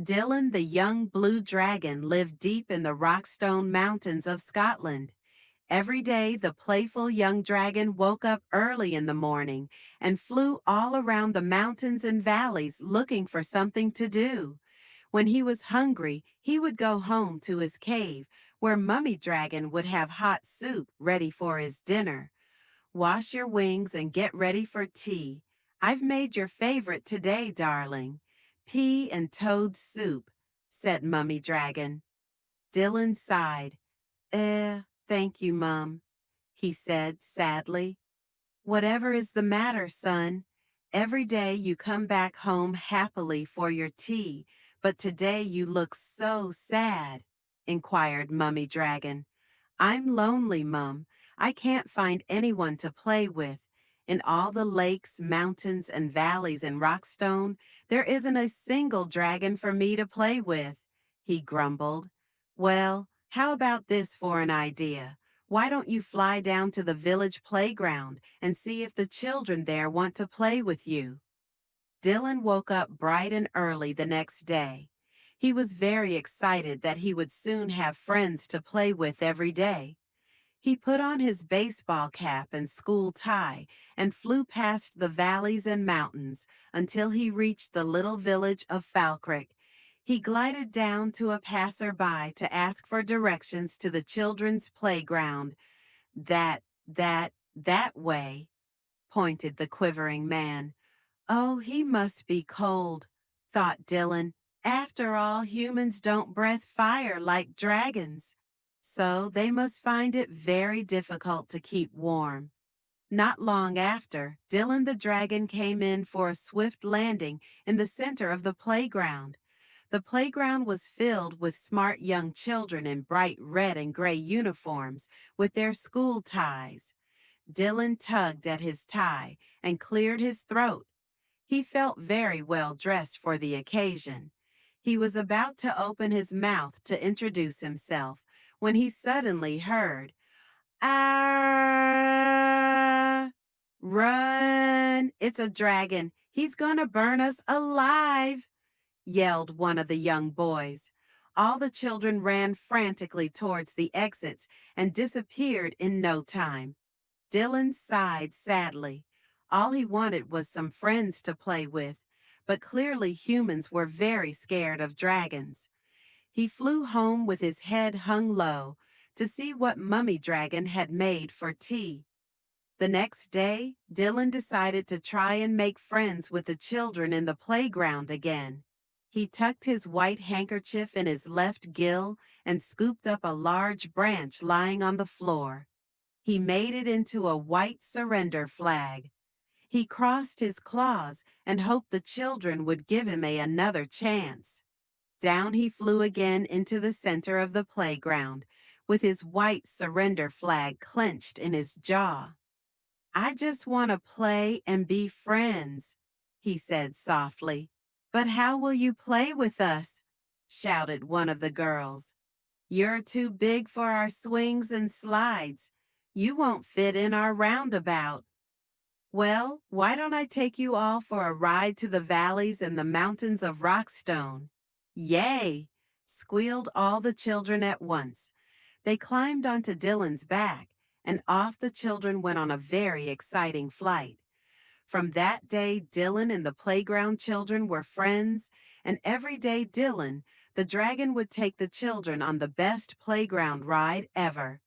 Dylan the young blue dragon lived deep in the Rockstone Mountains of Scotland. Every day, the playful young dragon woke up early in the morning and flew all around the mountains and valleys looking for something to do. When he was hungry, he would go home to his cave, where Mummy Dragon would have hot soup ready for his dinner. Wash your wings and get ready for tea. I've made your favorite today, darling. Pea and toad soup, said Mummy Dragon. Dylan sighed. Thank you, Mum, he said sadly. Whatever is the matter, son? Every day you come back home happily for your tea, but today you look so sad, inquired Mummy Dragon. I'm lonely, Mum. I can't find anyone to play with. In all the lakes, mountains, and valleys in Rockstone, there isn't a single dragon for me to play with, he grumbled. Well, how about this for an idea? Why don't you fly down to the village playground and see if the children there want to play with you? Dylan woke up bright and early the next day. He was very excited that he would soon have friends to play with every day. He put on his baseball cap and school tie and flew past the valleys and mountains until he reached the little village of Falkirk. He glided down to a passerby to ask for directions to the children's playground. That way, pointed the quivering man. Oh, he must be cold, thought Dylan. After all, humans don't breathe fire like dragons, so they must find it very difficult to keep warm. Not long after, Dylan the dragon came in for a swift landing in the center of the playground. The playground was filled with smart young children in bright red and gray uniforms with their school ties. Dylan tugged at his tie and cleared his throat. He felt very well dressed for the occasion. He was about to open his mouth to introduce himself when he suddenly heard, "Ah! Run! It's a dragon. He's gonna burn us alive!" yelled one of the young boys. All the children ran frantically towards the exits and disappeared in no time. Dylan sighed sadly. All he wanted was some friends to play with, but clearly humans were very scared of dragons. He flew home with his head hung low to see what Mummy Dragon had made for tea. The next day, Dylan decided to try and make friends with the children in the playground again. He tucked his white handkerchief in his left gill and scooped up a large branch lying on the floor. He made it into a white surrender flag. He crossed his claws and hoped the children would give him another chance. Down he flew again into the center of the playground, with his white surrender flag clenched in his jaw. "I just want to play and be friends," he said softly. "But how will you play with us?" shouted one of the girls. "You're too big for our swings and slides. You won't fit in our roundabout." "Well, why don't I take you all for a ride to the valleys and the mountains of Rockstone?" "Yay!" squealed all the children at once. They climbed onto Dylan's back, and off the children went on a very exciting flight. From that day, Dylan and the playground children were friends, and every day Dylan, the dragon, would take the children on the best playground ride ever.